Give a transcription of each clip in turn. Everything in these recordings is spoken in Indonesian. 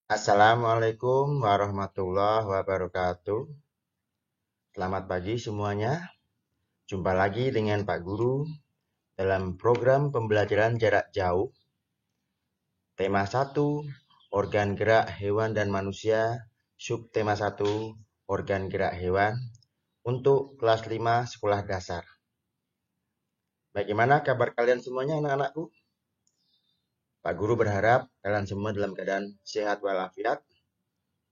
Assalamualaikum warahmatullahi wabarakatuh. Selamat pagi semuanya. Jumpa lagi dengan Pak Guru dalam program pembelajaran jarak jauh. Tema 1, organ gerak hewan dan manusia. Subtema 1, organ gerak hewan. Untuk kelas 5 sekolah dasar. Bagaimana kabar kalian semuanya anak-anakku? Pak Guru berharap kalian semua dalam keadaan sehat walafiat.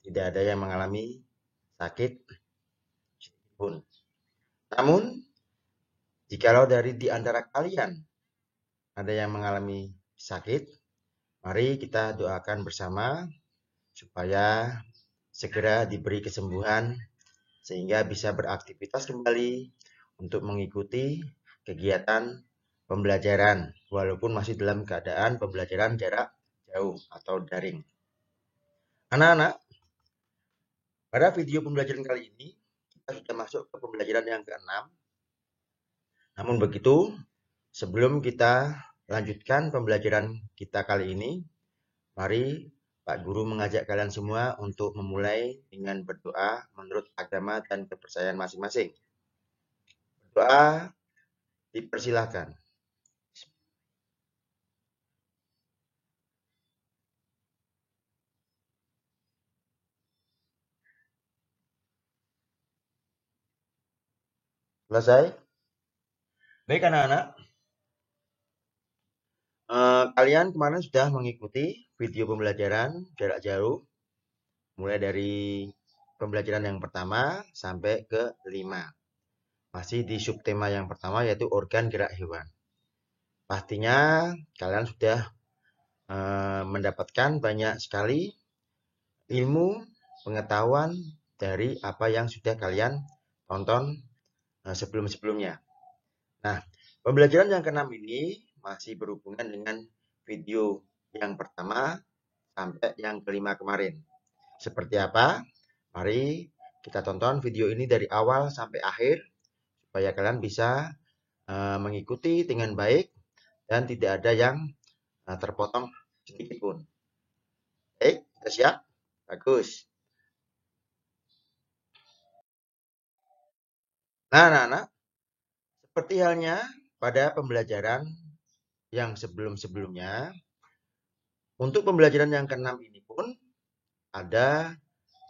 Tidak ada yang mengalami sakit pun. Namun, jikalau dari di antara kalian ada yang mengalami sakit, mari kita doakan bersama supaya segera diberi kesembuhan sehingga bisa beraktivitas kembali untuk mengikuti kegiatan pembelajaran walaupun masih dalam keadaan pembelajaran jarak jauh atau daring. Anak-anak, pada video pembelajaran kali ini kita sudah masuk ke pembelajaran yang ke-6. Namun begitu, sebelum kita lanjutkan pembelajaran kita kali ini, mari Pak Guru mengajak kalian semua untuk memulai dengan berdoa menurut agama dan kepercayaan masing-masing. Berdoa dipersilahkan. Selesai? Baik anak-anak, kalian kemarin sudah mengikuti video pembelajaran jarak jauh, mulai dari pembelajaran yang pertama sampai ke 5. Masih di subtema yang pertama yaitu organ gerak hewan. Pastinya kalian sudah mendapatkan banyak sekali ilmu, pengetahuan dari apa yang sudah kalian tonton sebelum-sebelumnya. Nah, pembelajaran yang ke-6 ini masih berhubungan dengan video yang pertama sampai yang ke-5 kemarin. Seperti apa? Mari kita tonton video ini dari awal sampai akhir supaya kalian bisa mengikuti dengan baik dan tidak ada yang terpotong sedikit pun. Baik, kita siap? Bagus. Nah, anak-anak, seperti halnya pada pembelajaran yang sebelum-sebelumnya, untuk pembelajaran yang ke-6 ini pun ada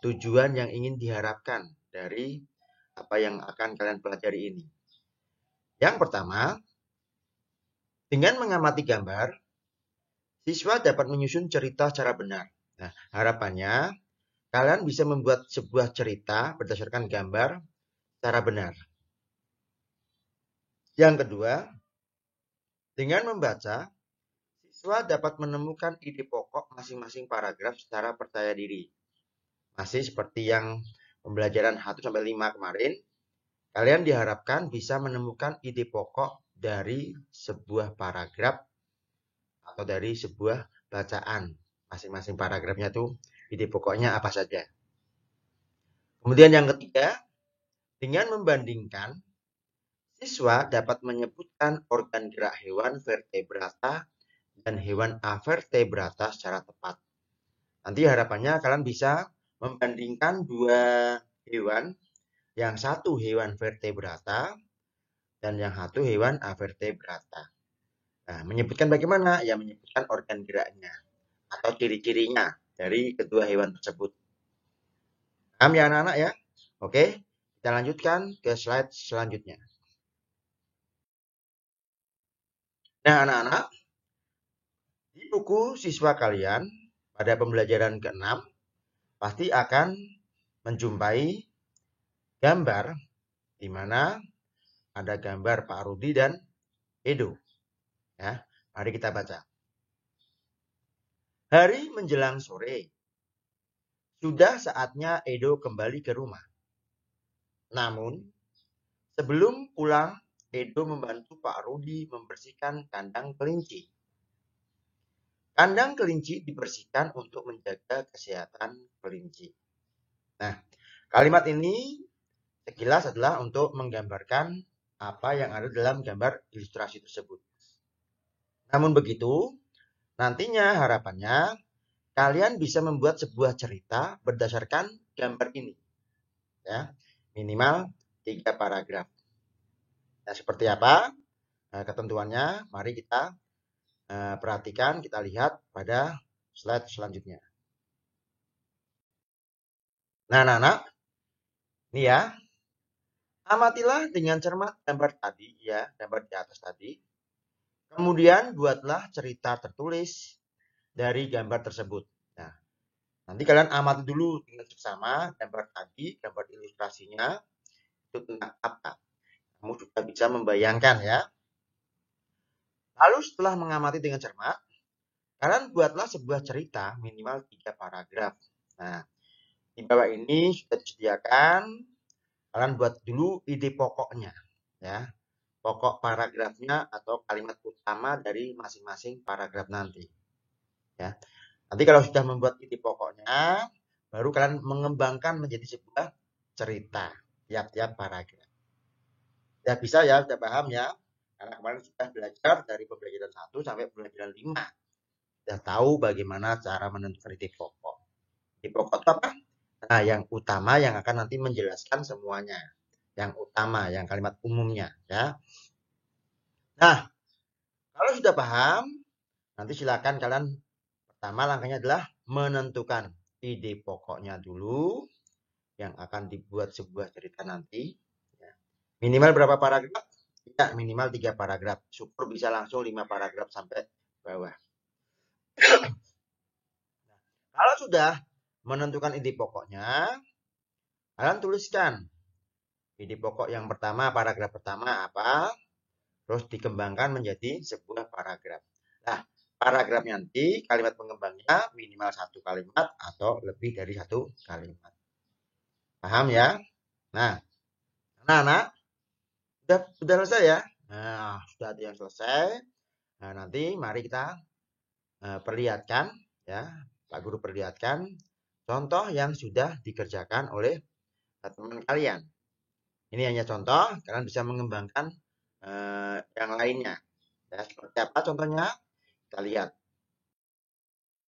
tujuan yang ingin diharapkan dari apa yang akan kalian pelajari ini. Yang pertama, dengan mengamati gambar, siswa dapat menyusun cerita secara benar. Nah, harapannya kalian bisa membuat sebuah cerita berdasarkan gambar secara benar. Yang kedua, dengan membaca, siswa dapat menemukan ide pokok masing-masing paragraf secara percaya diri. Masih seperti yang pembelajaran 1-5 kemarin, kalian diharapkan bisa menemukan ide pokok dari sebuah paragraf atau dari sebuah bacaan. Masing-masing paragrafnya tuh ide pokoknya apa saja. Kemudian yang ketiga, dengan membandingkan, siswa dapat menyebutkan organ gerak hewan vertebrata dan hewan avertebrata secara tepat. Nanti harapannya kalian bisa membandingkan dua hewan, yang satu hewan vertebrata dan yang satu hewan avertebrata. Nah, menyebutkan bagaimana? Ya, menyebutkan organ geraknya atau ciri-cirinya dari kedua hewan tersebut. Paham ya anak-anak ya? Oke, kita lanjutkan ke slide selanjutnya. Nah, anak-anak, di buku siswa kalian pada pembelajaran ke-6 pasti akan menjumpai gambar di mana ada gambar Pak Rudi dan Edo. Ya, mari kita baca. Hari menjelang sore. Sudah saatnya Edo kembali ke rumah. Namun, sebelum pulang, Edo membantu Pak Rudi membersihkan kandang kelinci. Kandang kelinci dibersihkan untuk menjaga kesehatan kelinci. Nah, kalimat ini sekilas adalah untuk menggambarkan apa yang ada dalam gambar ilustrasi tersebut. Namun begitu, nantinya harapannya kalian bisa membuat sebuah cerita berdasarkan gambar ini. Ya, minimal 3 paragraf. Nah, seperti apa ketentuannya? Mari kita perhatikan, kita lihat pada slide selanjutnya. Nah, anak-anak, ini ya. Amatilah dengan cermat gambar tadi, ya, gambar di atas tadi. Kemudian buatlah cerita tertulis dari gambar tersebut. Nah, nanti kalian amati dulu dengan seksama gambar tadi, gambar ilustrasinya itu tentang apa. Kamu juga bisa membayangkan ya. Lalu setelah mengamati dengan cermat, kalian buatlah sebuah cerita minimal 3 paragraf. Nah, di bawah ini sudah disediakan. Kalian buat dulu ide pokoknya, ya. Pokok paragrafnya atau kalimat utama dari masing-masing paragraf nanti. Ya. Nanti kalau sudah membuat ide pokoknya, baru kalian mengembangkan menjadi sebuah cerita tiap-tiap paragraf. Ya bisa ya, sudah paham ya. Karena kemarin sudah belajar dari pembelajaran 1 sampai pembelajaran 5. Sudah tahu bagaimana cara menentukan ide pokok. Ide pokok itu apa? Nah, yang utama yang akan nanti menjelaskan semuanya. Yang utama, yang kalimat umumnya. Ya. Nah, kalau sudah paham, nanti silakan kalian pertama langkahnya adalah menentukan ide pokoknya dulu yang akan dibuat sebuah cerita nanti. Minimal berapa paragraf? Ya, minimal 3 paragraf. Syukur bisa langsung 5 paragraf sampai bawah. Kalau sudah menentukan ide pokoknya, kalian tuliskan ide pokok yang pertama, paragraf pertama apa, terus dikembangkan menjadi sebuah paragraf. Nah, paragraf nanti kalimat pengembangnya minimal 1 kalimat atau lebih dari 1 kalimat. Paham ya? Nah, anak-anak, sudah selesai ya? Nah, sudah ada yang selesai. Nah, nanti mari kita perlihatkan ya, Pak Guru perlihatkan contoh yang sudah dikerjakan oleh teman kalian. Ini hanya contoh, kalian bisa mengembangkan yang lainnya. Ya, seperti apa contohnya? Kita lihat.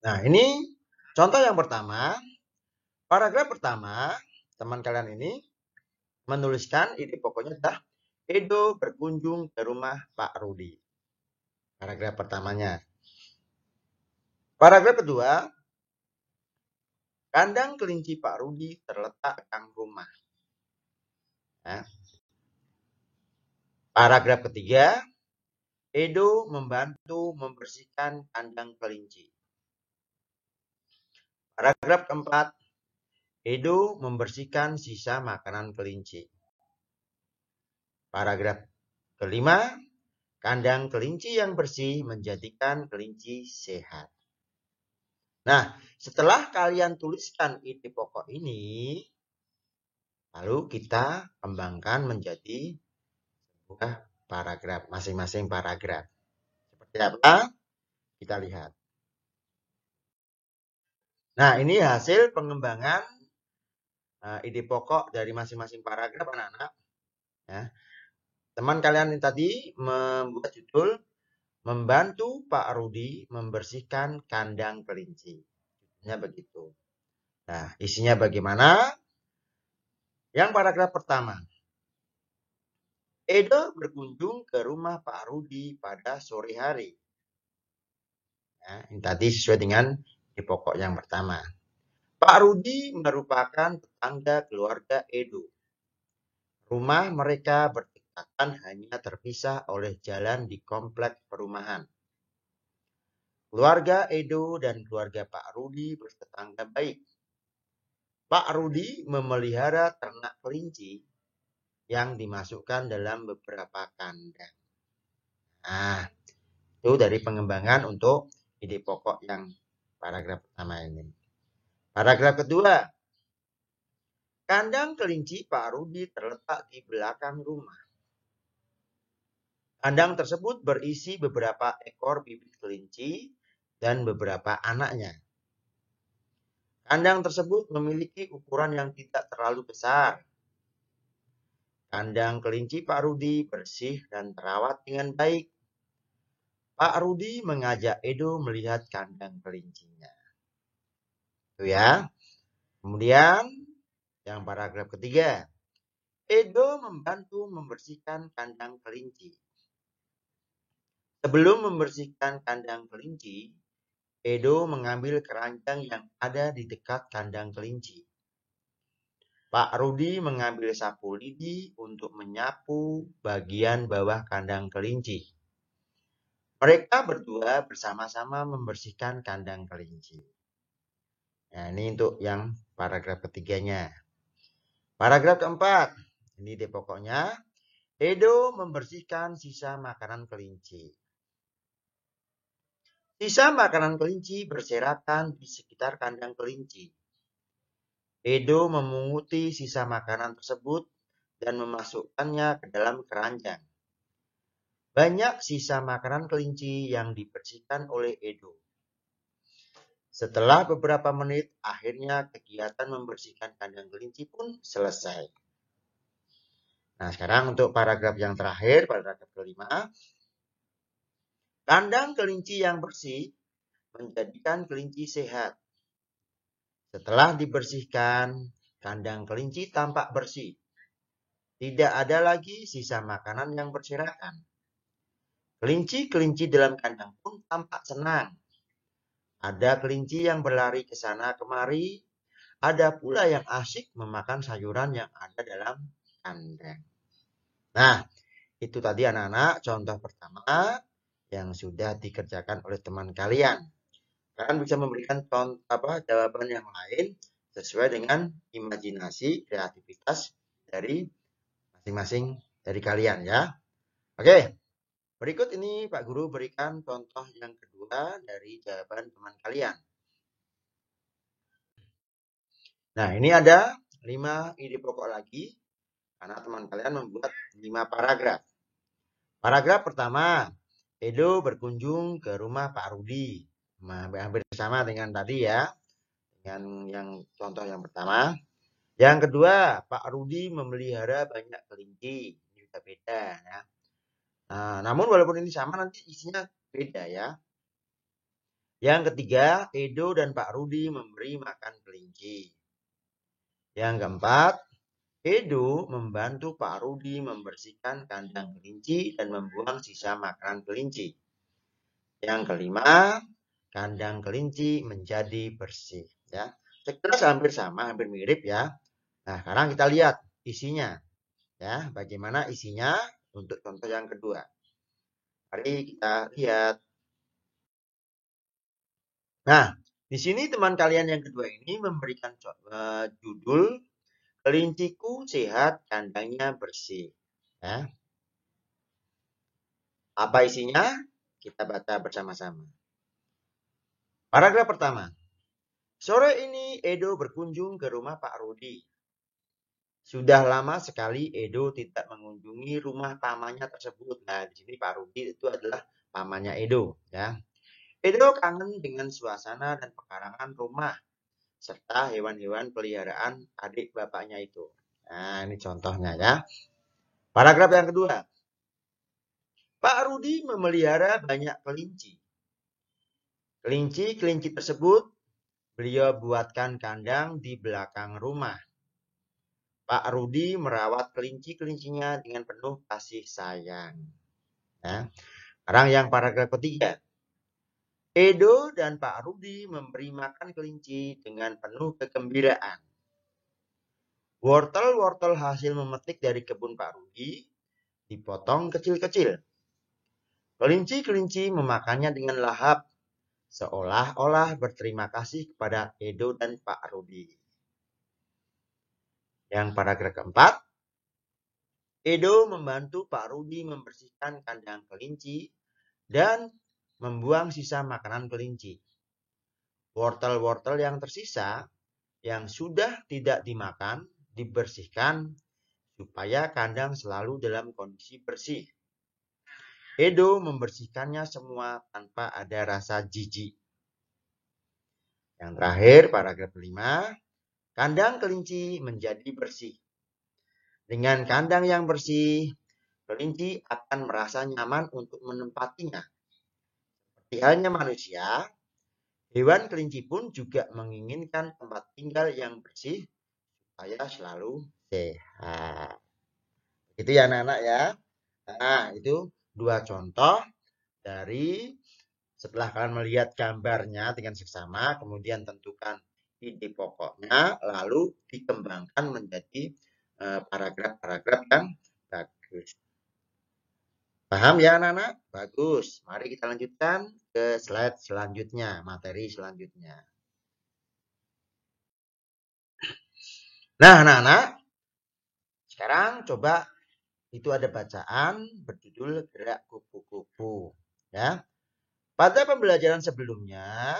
Nah, ini contoh yang pertama. Paragraf pertama, teman kalian ini menuliskan ide pokoknya adalah Edo berkunjung ke rumah Pak Rudi. Paragraf pertamanya. Paragraf kedua, kandang kelinci Pak Rudi terletak di rumah. Nah, paragraf ketiga, Edo membantu membersihkan kandang kelinci. Paragraf keempat, Edo membersihkan sisa makanan kelinci. Paragraf kelima, kandang kelinci yang bersih menjadikan kelinci sehat. Nah, setelah kalian tuliskan ide pokok ini, lalu kita kembangkan menjadi sebuah paragraf, masing-masing paragraf. Seperti apa? Kita lihat. Nah, ini hasil pengembangan ide pokok dari masing-masing paragraf, anak-anak. Ya. Teman kalian ini tadi membuat judul membantu Pak Rudi membersihkan kandang kelinci. Judulnya begitu. Nah, isinya bagaimana? Yang paragraf pertama. Edo berkunjung ke rumah Pak Rudi pada sore hari. Ya, ini tadi sesuai dengan ide pokok yang pertama. Pak Rudi merupakan tetangga keluarga Edo. Rumah mereka berdekatan hanya terpisah oleh jalan di kompleks perumahan. Keluarga Edo dan keluarga Pak Rudi bertetangga baik. Pak Rudi memelihara ternak kelinci yang dimasukkan dalam beberapa kandang. Nah, itu dari pengembangan untuk ide pokok yang paragraf pertama ini. Paragraf kedua, kandang kelinci Pak Rudi terletak di belakang rumah. Kandang tersebut berisi beberapa ekor bibit kelinci dan beberapa anaknya. Kandang tersebut memiliki ukuran yang tidak terlalu besar. Kandang kelinci Pak Rudi bersih dan terawat dengan baik. Pak Rudi mengajak Edo melihat kandang kelincinya. Itu ya. Kemudian yang paragraf ketiga. Edo membantu membersihkan kandang kelinci. Sebelum membersihkan kandang kelinci, Edo mengambil keranjang yang ada di dekat kandang kelinci. Pak Rudi mengambil sapu lidi untuk menyapu bagian bawah kandang kelinci. Mereka berdua bersama-sama membersihkan kandang kelinci. Nah, ini untuk yang paragraf ketiganya. Paragraf keempat. Ini deh pokoknya. Edo membersihkan sisa makanan kelinci. Sisa makanan kelinci berserakan di sekitar kandang kelinci. Edo memunguti sisa makanan tersebut dan memasukkannya ke dalam keranjang. Banyak sisa makanan kelinci yang dibersihkan oleh Edo. Setelah beberapa menit, akhirnya kegiatan membersihkan kandang kelinci pun selesai. Nah, sekarang untuk paragraf yang terakhir, paragraf kelima. Kandang kelinci yang bersih menjadikan kelinci sehat. Setelah dibersihkan, kandang kelinci tampak bersih. Tidak ada lagi sisa makanan yang berserakan. Kelinci-kelinci dalam kandang pun tampak senang. Ada kelinci yang berlari ke sana kemari, ada pula yang asyik memakan sayuran yang ada dalam kandang. Nah, itu tadi anak-anak contoh pertama yang sudah dikerjakan oleh teman kalian. Kalian bisa memberikan jawaban yang lain sesuai dengan imajinasi, kreativitas dari masing-masing dari kalian ya. Oke, berikut ini Pak Guru berikan contoh yang kedua dari jawaban teman kalian. Nah, ini ada 5 ide pokok lagi karena teman kalian membuat 5 paragraf. Paragraf pertama, Edo berkunjung ke rumah Pak Rudi. Hampir sama dengan tadi ya, dengan yang contoh yang pertama. Yang kedua, Pak Rudi memelihara banyak kelinci. Ini juga beda ya. Nah, namun walaupun ini sama nanti isinya beda ya. Yang ketiga, Edo dan Pak Rudi memberi makan kelinci. Yang keempat, Edo membantu Pak Rudi membersihkan kandang kelinci dan membuang sisa makanan kelinci. Yang kelima, kandang kelinci menjadi bersih. Ya, sekilas hampir sama, hampir mirip ya. Nah, sekarang kita lihat isinya. Ya, bagaimana isinya untuk contoh yang kedua. Mari kita lihat. Nah, di sini teman kalian yang kedua ini memberikan judul Kelinciku sehat, kandangnya bersih. Ya. Apa isinya? Kita baca bersama-sama. Paragraf pertama. Sore ini Edo berkunjung ke rumah Pak Rudi. Sudah lama sekali Edo tidak mengunjungi rumah pamannya tersebut. Nah, di sini Pak Rudi itu adalah pamannya Edo. Ya. Edo kangen dengan suasana dan pekarangan rumah serta hewan-hewan peliharaan adik bapaknya itu. Nah, ini contohnya ya. Paragraf yang kedua. Pak Rudi memelihara banyak kelinci. Kelinci-kelinci tersebut beliau buatkan kandang di belakang rumah. Pak Rudi merawat kelinci-kelincinya dengan penuh kasih sayang. Ya. Sekarang yang paragraf ketiga. Edo dan Pak Rudi memberi makan kelinci dengan penuh kegembiraan. Wortel-wortel hasil memetik dari kebun Pak Rudi dipotong kecil-kecil. Kelinci-kelinci memakannya dengan lahap, seolah-olah berterima kasih kepada Edo dan Pak Rudi. Yang paragraf keempat, Edo membantu Pak Rudi membersihkan kandang kelinci dan membuang sisa makanan kelinci. Wortel-wortel yang tersisa yang sudah tidak dimakan dibersihkan supaya kandang selalu dalam kondisi bersih. Edo membersihkannya semua tanpa ada rasa jijik. Yang terakhir, paragraf 5, kandang kelinci menjadi bersih. Dengan kandang yang bersih, kelinci akan merasa nyaman untuk menempatinya. Seperti halnya manusia, Hewan kelinci pun juga menginginkan tempat tinggal yang bersih supaya selalu sehat. Itu ya anak-anak ya. Nah, itu dua contoh dari setelah kalian melihat gambarnya dengan seksama, kemudian tentukan ide pokoknya, lalu dikembangkan menjadi paragraf-paragraf yang bagus. Paham ya anak-anak? Bagus. Mari kita lanjutkan ke slide selanjutnya, materi selanjutnya. Nah, anak-anak, sekarang coba itu ada bacaan berjudul gerak kupu-kupu. Ya. Pada pembelajaran sebelumnya,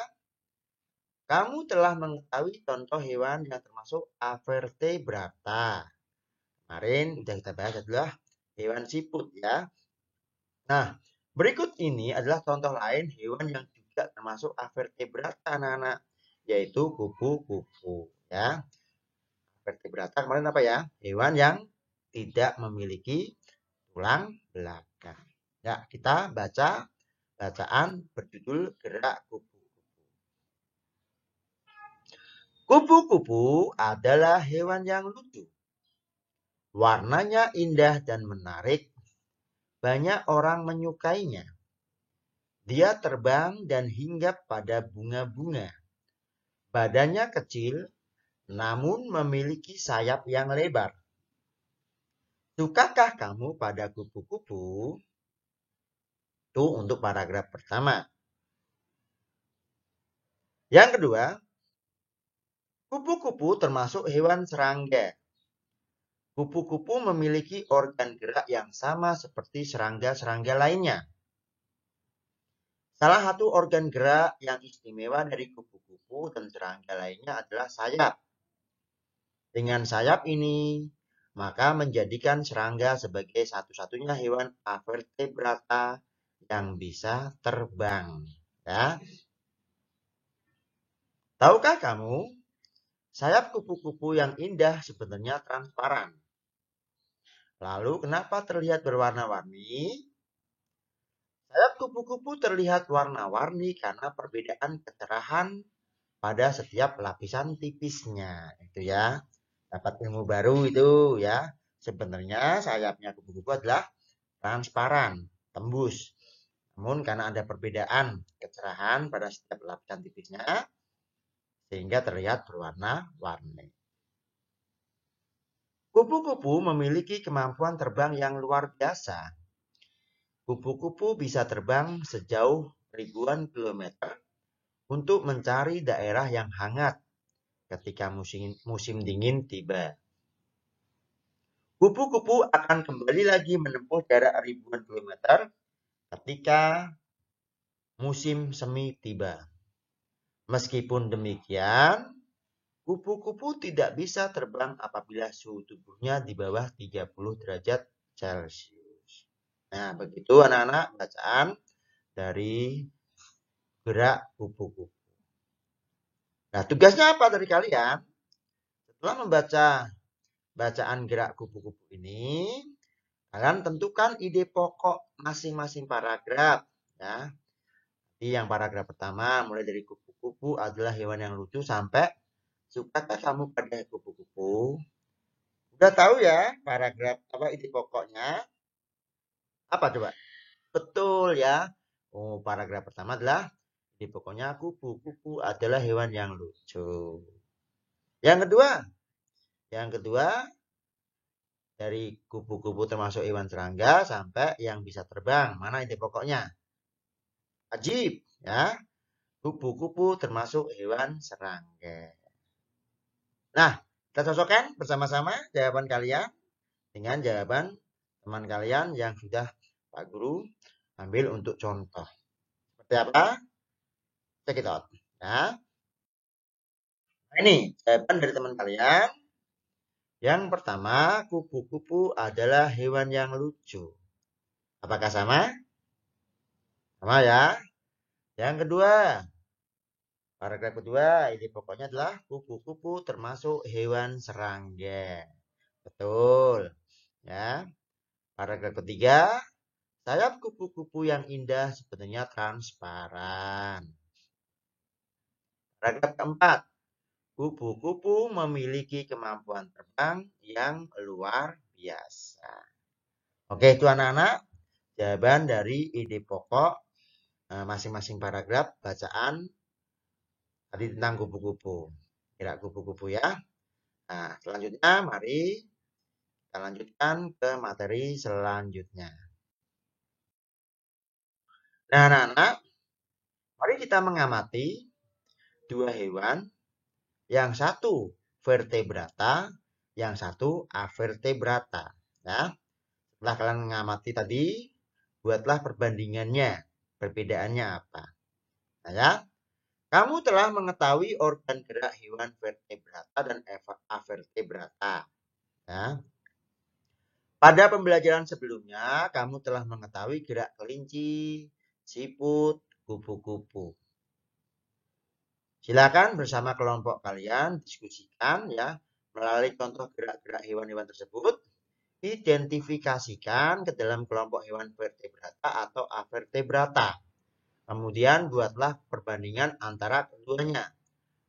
kamu telah mengetahui contoh hewan yang termasuk avertebrata. Kemarin sudah kita bahas adalah hewan siput ya. Nah, berikut ini adalah contoh lain hewan yang juga termasuk avertebrata anak-anak, yaitu kupu-kupu ya. Avertebrata kemarin apa ya? Hewan yang tidak memiliki tulang belakang. Ya, kita baca bacaan berjudul gerak kupu-kupu. Kupu-kupu adalah hewan yang lucu. Warnanya indah dan menarik. Banyak orang menyukainya. Dia terbang dan hinggap pada bunga-bunga. Badannya kecil, namun memiliki sayap yang lebar. Sukakah kamu pada kupu-kupu? Itu untuk paragraf pertama. Yang kedua, kupu-kupu termasuk hewan serangga. Kupu-kupu memiliki organ gerak yang sama seperti serangga-serangga lainnya. Salah satu organ gerak yang istimewa dari kupu-kupu dan serangga lainnya adalah sayap. Dengan sayap ini, maka menjadikan serangga sebagai satu-satunya hewan avertebrata yang bisa terbang. Ya. Tahukah kamu, sayap kupu-kupu yang indah sebenarnya transparan. Lalu kenapa terlihat berwarna-warni? Sayap kupu-kupu terlihat warna-warni karena perbedaan kecerahan pada setiap lapisan tipisnya. Itu ya. Dapat ilmu baru itu ya. Sebenarnya sayapnya kupu-kupu adalah transparan, tembus. Namun karena ada perbedaan kecerahan pada setiap lapisan tipisnya, sehingga terlihat berwarna-warni. Kupu-kupu memiliki kemampuan terbang yang luar biasa. Kupu-kupu bisa terbang sejauh ribuan kilometer untuk mencari daerah yang hangat ketika musim dingin tiba. Kupu-kupu akan kembali lagi menempuh jarak ribuan kilometer ketika musim semi tiba. Meskipun demikian, kupu-kupu tidak bisa terbang apabila suhu tubuhnya di bawah 30 derajat Celcius. Nah, begitu anak-anak bacaan dari gerak kupu-kupu. Nah, tugasnya apa dari kalian? Setelah membaca bacaan gerak kupu-kupu ini, kalian tentukan ide pokok masing-masing paragraf. Ya. Jadi yang paragraf pertama mulai dari kupu-kupu adalah hewan yang lucu sampai sukakah kamu pada kupu-kupu? Udah tahu ya paragraf apa ide pokoknya? Apa coba? Betul ya. Oh, paragraf pertama adalah ide pokoknya kupu-kupu adalah hewan yang lucu. Yang kedua dari kupu-kupu termasuk hewan serangga sampai yang bisa terbang. Mana ide pokoknya? Ajib ya. Kupu-kupu termasuk hewan serangga. Nah, kita cocokkan bersama-sama jawaban kalian dengan jawaban teman kalian yang sudah Pak Guru ambil untuk contoh. Seperti apa? Check it out. Ya. Nah, ini jawaban dari teman kalian. Yang pertama, kupu-kupu adalah hewan yang lucu. Apakah sama? Sama ya. Yang kedua, paragraf kedua, ide pokoknya adalah kupu-kupu termasuk hewan serangga. Betul. Ya. Paragraf ketiga, sayap kupu-kupu yang indah sebenarnya transparan. Paragraf keempat, kupu-kupu memiliki kemampuan terbang yang luar biasa. Oke, itu anak-anak jawaban dari ide pokok masing-masing paragraf bacaan tadi tentang kupu-kupu. Kira kupu-kupu ya. Nah, selanjutnya mari kita lanjutkan ke materi selanjutnya. Nah, anak-anak, mari kita mengamati dua hewan, yang satu vertebrata, yang satu avertebrata. Ya. Setelah kalian mengamati tadi, buatlah perbandingannya, perbedaannya apa. Nah, ya. Kamu telah mengetahui organ gerak hewan vertebrata dan avertebrata. Ya. Pada pembelajaran sebelumnya, kamu telah mengetahui gerak kelinci, siput, kupu-kupu. Silakan bersama kelompok kalian diskusikan ya melalui contoh gerak-gerak hewan-hewan tersebut. Identifikasikan ke dalam kelompok hewan vertebrata atau avertebrata. Kemudian buatlah perbandingan antara keduanya.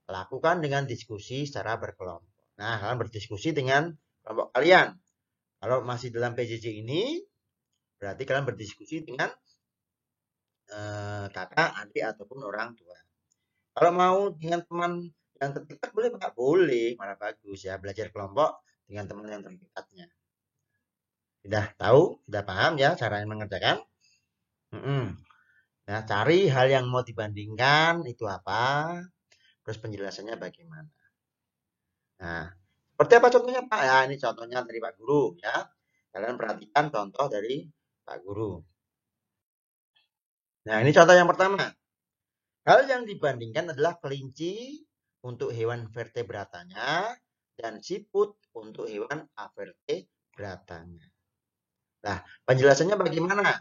Lakukan dengan diskusi secara berkelompok. Nah, kalian berdiskusi dengan kelompok kalian. Kalau masih dalam PJJ ini, berarti kalian berdiskusi dengan kakak, adik, ataupun orang tua. Kalau mau dengan teman yang terdekat boleh Pak? Boleh, malah bagus ya. Belajar kelompok dengan teman yang terdekatnya. Sudah tahu, sudah paham ya cara mengerjakan? Nah, cari hal yang mau dibandingkan itu apa, terus penjelasannya bagaimana. Nah, seperti apa contohnya Pak? Ya, ini contohnya dari Pak Guru ya. Kalian perhatikan contoh dari Pak Guru. Nah, ini contoh yang pertama. Hal yang dibandingkan adalah kelinci untuk hewan vertebratanya dan siput untuk hewan avertebratanya. Nah, penjelasannya bagaimana?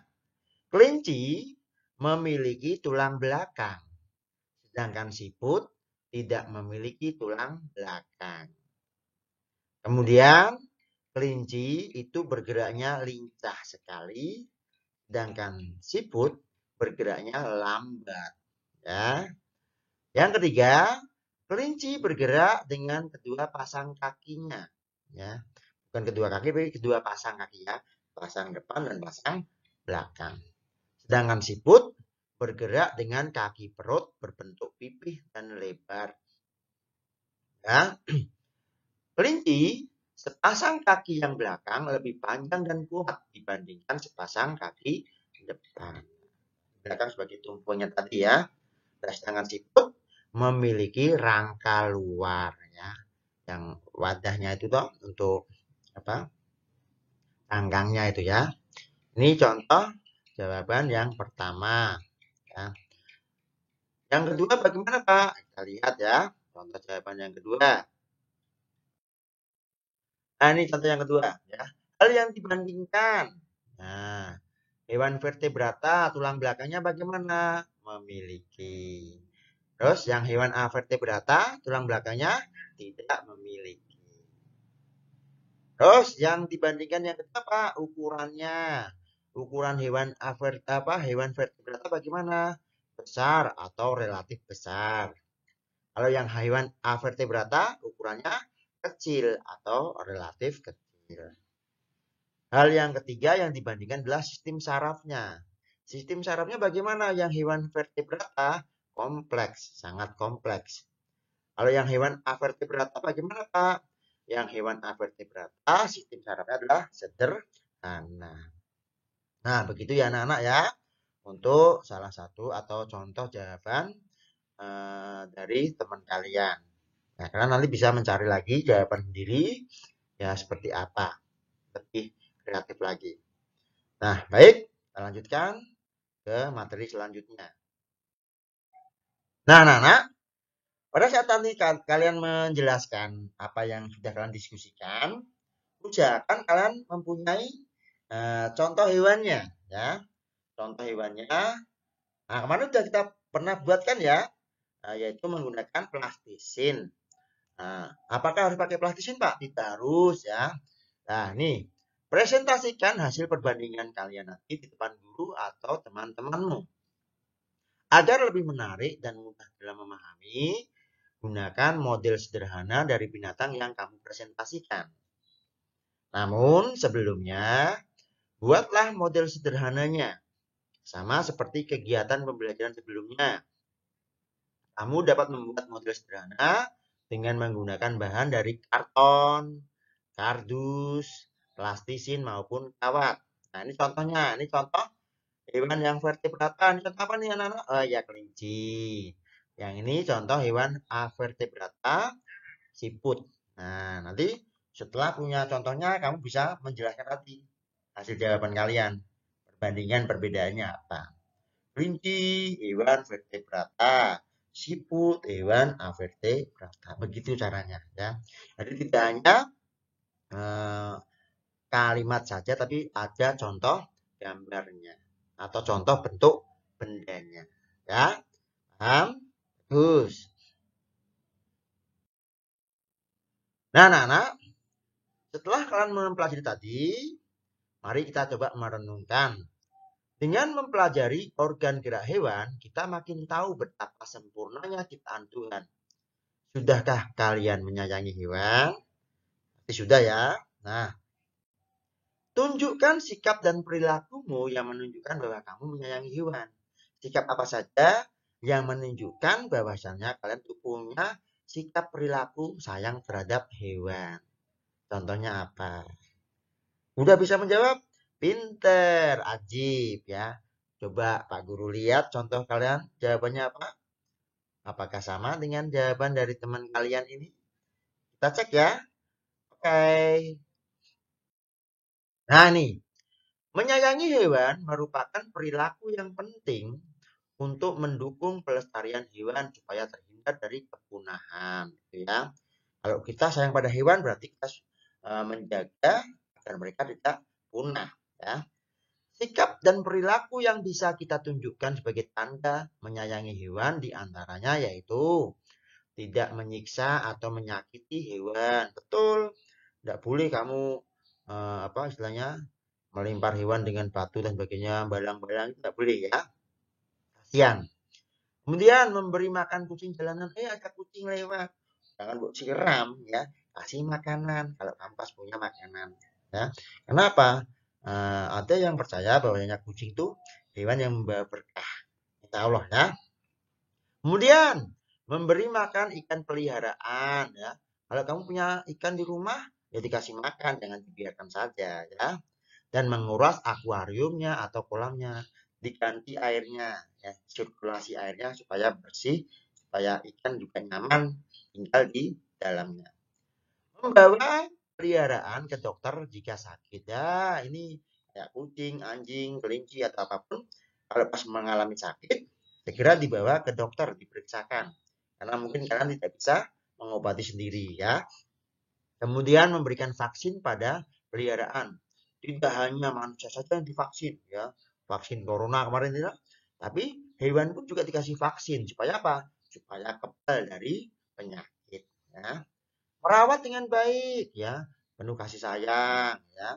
Kelinci memiliki tulang belakang, sedangkan siput tidak memiliki tulang belakang. Kemudian, kelinci itu bergeraknya lincah sekali, sedangkan siput bergeraknya lambat. Ya. Yang ketiga, kelinci bergerak dengan kedua pasang kakinya. Ya. Bukan kedua kaki, tapi kedua pasang kaki ya. Pasang depan dan pasang belakang. Sedangkan siput bergerak dengan kaki perut berbentuk pipih dan lebar. Ya. Kelinci sepasang kaki yang belakang lebih panjang dan kuat dibandingkan sepasang kaki depan. Belakang sebagai tumpunya tadi ya. Sedangkan siput memiliki rangka luar ya, yang wadahnya itu toh untuk apa? Tangkangnya itu ya. Ini contoh jawaban yang pertama. Ya. Yang kedua bagaimana Pak? Kita lihat ya, contoh jawaban yang kedua. Nah ini contoh yang kedua ya. Hal yang dibandingkan. Nah, hewan vertebrata tulang belakangnya bagaimana? Memiliki. Terus yang hewan avertebrata tulang belakangnya tidak memiliki. Terus yang dibandingkan yang kedua apa? Ukurannya. Ukuran hewan hewan vertebrata bagaimana? Besar atau relatif besar. Kalau yang hewan avertebrata ukurannya kecil atau relatif kecil. Hal yang ketiga yang dibandingkan adalah sistem sarafnya. Sistem sarafnya bagaimana? Yang hewan vertebrata kompleks, sangat kompleks. Kalau yang hewan avertebrata bagaimana Pak? Yang hewan avertebrata sistem sarafnya adalah sederhana. Nah, begitu ya anak-anak ya. Untuk salah satu atau contoh jawaban dari teman kalian. Nah, kalian nanti bisa mencari lagi jawaban sendiri ya seperti apa. Lebih kreatif lagi. Nah, baik. Kita lanjutkan ke materi selanjutnya. Nah, anak-anak, pada saat nanti kalian menjelaskan apa yang sudah kalian diskusikan, usahakan kalian mempunyai contoh hewannya, ya. Contoh hewannya. Nah, kemarin sudah kita pernah buatkan ya, yaitu menggunakan plastisin. Nah, apakah harus pakai plastisin, Pak? Tidak harus ya. Nah, nih, presentasikan hasil perbandingan kalian nanti di depan guru atau teman-temanmu. Agar lebih menarik dan mudah dalam memahami, gunakan model sederhana dari binatang yang kamu presentasikan. Namun sebelumnya, buatlah model sederhananya. Sama seperti kegiatan pembelajaran sebelumnya. Kamu dapat membuat model sederhana dengan menggunakan bahan dari karton, kardus, plastisin maupun kawat. Nah, ini contohnya. Ini contoh hewan yang vertebrata. Ini contoh apa nih anak-anak? Oh ya, kelinci. Yang ini contoh hewan avertebrata, siput. Nah, nanti setelah punya contohnya, kamu bisa menjelaskan tadi hasil jawaban kalian. Perbandingan perbedaannya apa? Kelinci, hewan vertebrata. Siput, hewan avertebrata. Begitu caranya. Ya. Jadi tidak hanya kalimat saja, tapi ada contoh gambarnya. Atau contoh bentuk bendanya. Ya, paham? Bagus. Nah, anak-anak, setelah kalian mempelajari tadi, mari kita coba merenungkan. Dengan mempelajari organ gerak hewan, kita makin tahu betapa sempurnanya ciptaan Tuhan. Sudahkah kalian menyayangi hewan? Pasti sudah ya. Nah, tunjukkan sikap dan perilakumu yang menunjukkan bahwa kamu menyayangi hewan. Sikap apa saja yang menunjukkan bahwasannya kalian tuh punya sikap perilaku sayang terhadap hewan. Contohnya apa? Udah bisa menjawab? Pinter, ajib ya. Coba Pak Guru lihat contoh kalian jawabannya apa? Apakah sama dengan jawaban dari teman kalian ini? Kita cek ya. Oke. Nah nih, menyayangi hewan merupakan perilaku yang penting untuk mendukung pelestarian hewan supaya terhindar dari kepunahan, gitu ya. Kalau kita sayang pada hewan berarti kita menjaga agar mereka tidak punah, ya. Sikap dan perilaku yang bisa kita tunjukkan sebagai tanda menyayangi hewan diantaranya yaitu tidak menyiksa atau menyakiti hewan. Betul, tidak boleh kamu apa istilahnya melempar hewan dengan batu dan sebagainya, balang-balang, tidak boleh ya. Kasihan. Kemudian memberi makan kucing jalanan, ada kucing lewat, jangan buat siram ya, kasih makanan kalau kamu pas punya makanan. Ya, kenapa? Ada yang percaya bahwasanya kucing itu hewan yang membawa berkah. Insya Allah ya. Kemudian memberi makan ikan peliharaan ya. Kalau kamu punya ikan di rumah, ya dikasih makan, jangan dibiarkan saja ya. Dan menguras akuariumnya atau kolamnya, diganti airnya ya, sirkulasi airnya supaya bersih, supaya ikan juga nyaman tinggal di dalamnya. Membawa peliharaan ke dokter jika sakit ya, ini kayak kucing, anjing, kelinci atau apapun, kalau pas mengalami sakit segera dibawa ke dokter diperiksakan karena mungkin kalian tidak bisa mengobati sendiri ya. Kemudian memberikan vaksin pada peliharaan. Tidak hanya manusia saja yang divaksin ya. Vaksin corona kemarin tidak, tapi hewan pun juga dikasih vaksin supaya apa? Supaya kebal dari penyakit ya. Merawat dengan baik ya, penuh kasih sayang ya.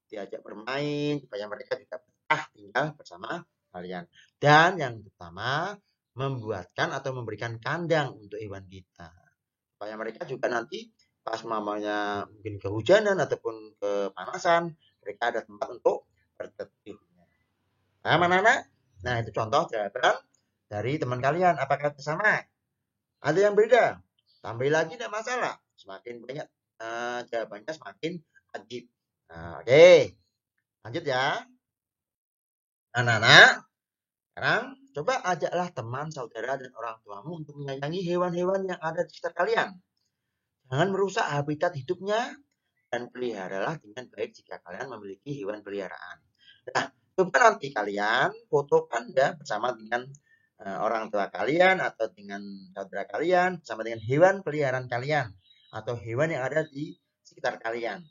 Diajak bermain supaya mereka juga betah tinggal bersama kalian. Dan yang pertama, membuatkan atau memberikan kandang untuk hewan kita. Supaya mereka juga nanti pas mamanya mungkin kehujanan ataupun kepanasan, mereka ada tempat untuk berteduh. Nah, mana-mana? Nah, itu contoh jawaban dari teman kalian. Apakah sama? Ada yang beda? Tambah lagi tidak masalah. Semakin banyak jawabannya semakin ajib. Nah, oke. Lanjut ya. Anak-anak, sekarang coba ajaklah teman, saudara, dan orang tuamu untuk menyayangi hewan-hewan yang ada di sekitar kalian. Jangan merusak habitat hidupnya dan peliharalah dengan baik jika kalian memiliki hewan peliharaan. Nah, coba nanti kalian fotokan ya bersama dengan orang tua kalian atau dengan saudara kalian, bersama dengan hewan peliharaan kalian atau hewan yang ada di sekitar kalian.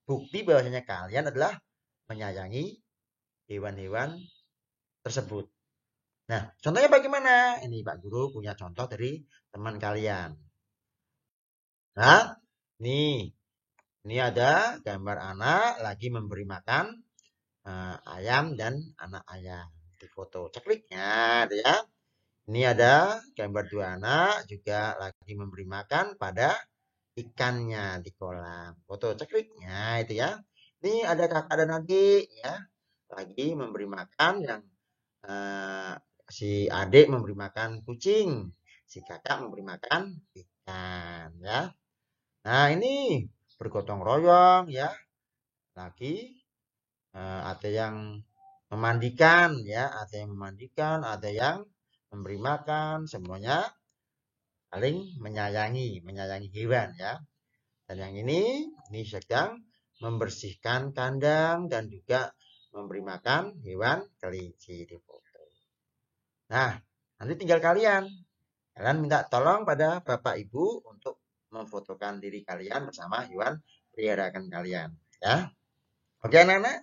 Bukti bahwasanya kalian adalah menyayangi hewan-hewan tersebut. Nah, contohnya bagaimana? Ini Pak Guru punya contoh dari teman kalian. Nah, ini ada gambar anak lagi memberi makan ayam dan anak ayam di foto. Cekliknya, ya. Ini ada gambar dua anak juga lagi memberi makan pada ikannya di kolam. Foto cekriknya itu ya. Ini ada kakak dan adik ya, lagi memberi makan yang si adik memberi makan kucing, si kakak memberi makan ikan ya. Nah ini bergotong royong ya, lagi ada yang memandikan ya, ada yang memandikan, ada yang memberi makan, semuanya saling menyayangi hewan ya. Dan yang ini sedang membersihkan kandang dan juga memberi makan hewan kelinci di foto. Nah, nanti tinggal kalian minta tolong pada Bapak Ibu untuk memfotokan diri kalian bersama hewan peliharaan kalian ya. Oke anak-anak?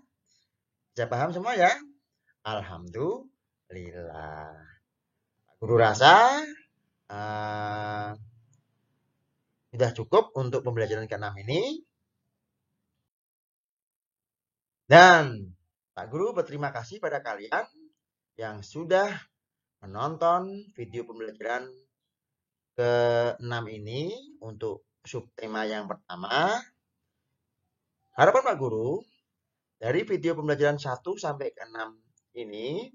Bisa paham semua ya? Alhamdulillah. Guru rasa sudah cukup untuk pembelajaran ke-6 ini. Dan Pak Guru berterima kasih pada kalian yang sudah menonton video pembelajaran ke-6 ini untuk subtema yang pertama. Harapan Pak Guru, dari video pembelajaran 1 sampai ke-6 ini,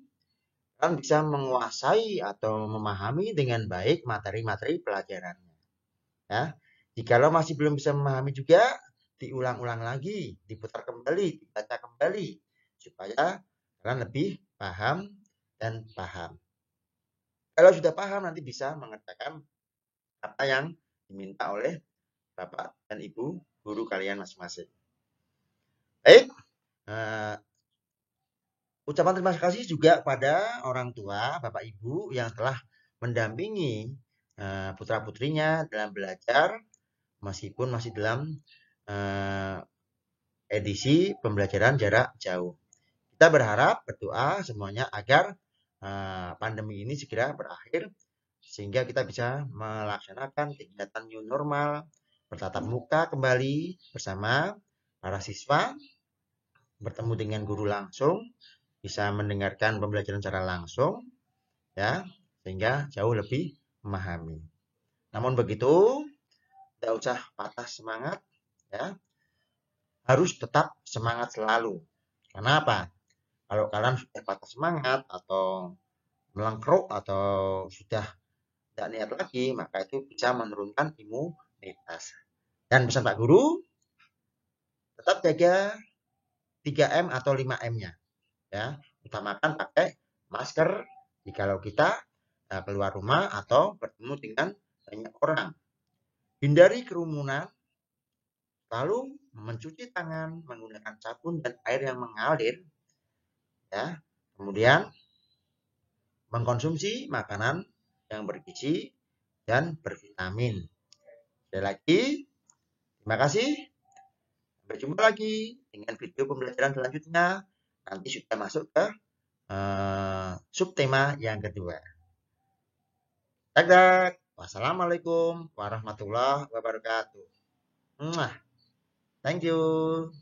kalian bisa menguasai atau memahami dengan baik materi-materi pelajarannya. Ya. Jikalau masih belum bisa memahami juga, diulang-ulang lagi, diputar kembali, dibaca kembali, supaya kalian lebih paham dan paham. Kalau sudah paham, nanti bisa mengerjakan apa yang diminta oleh Bapak dan Ibu guru kalian masing-masing. Baik, ucapan terima kasih juga pada orang tua, Bapak Ibu yang telah mendampingi putra-putrinya dalam belajar, meskipun masih dalam edisi pembelajaran jarak jauh. Kita berharap, berdoa semuanya agar pandemi ini segera berakhir, sehingga kita bisa melaksanakan kegiatan new normal, bertatap muka kembali bersama para siswa, bertemu dengan guru langsung, bisa mendengarkan pembelajaran secara langsung, ya, sehingga jauh lebih memahami. Namun begitu, tidak usah patah semangat, ya, harus tetap semangat selalu. Karena apa? Kalau kalian sudah patah semangat atau melengkruk atau sudah tidak niat lagi, maka itu bisa menurunkan imunitas. Dan pesan Pak Guru, tetap jaga 3M atau 5M-nya. Ya, utamakan pakai masker jikalau kita keluar rumah atau bertemu dengan banyak orang. Hindari kerumunan, lalu mencuci tangan menggunakan sabun dan air yang mengalir. Ya, kemudian mengkonsumsi makanan yang bergizi dan bervitamin. Sekali lagi, terima kasih. Sampai jumpa lagi dengan video pembelajaran selanjutnya. Nanti sudah masuk ke subtema yang kedua. Dadah. Wassalamualaikum warahmatullahi wabarakatuh. Thank you.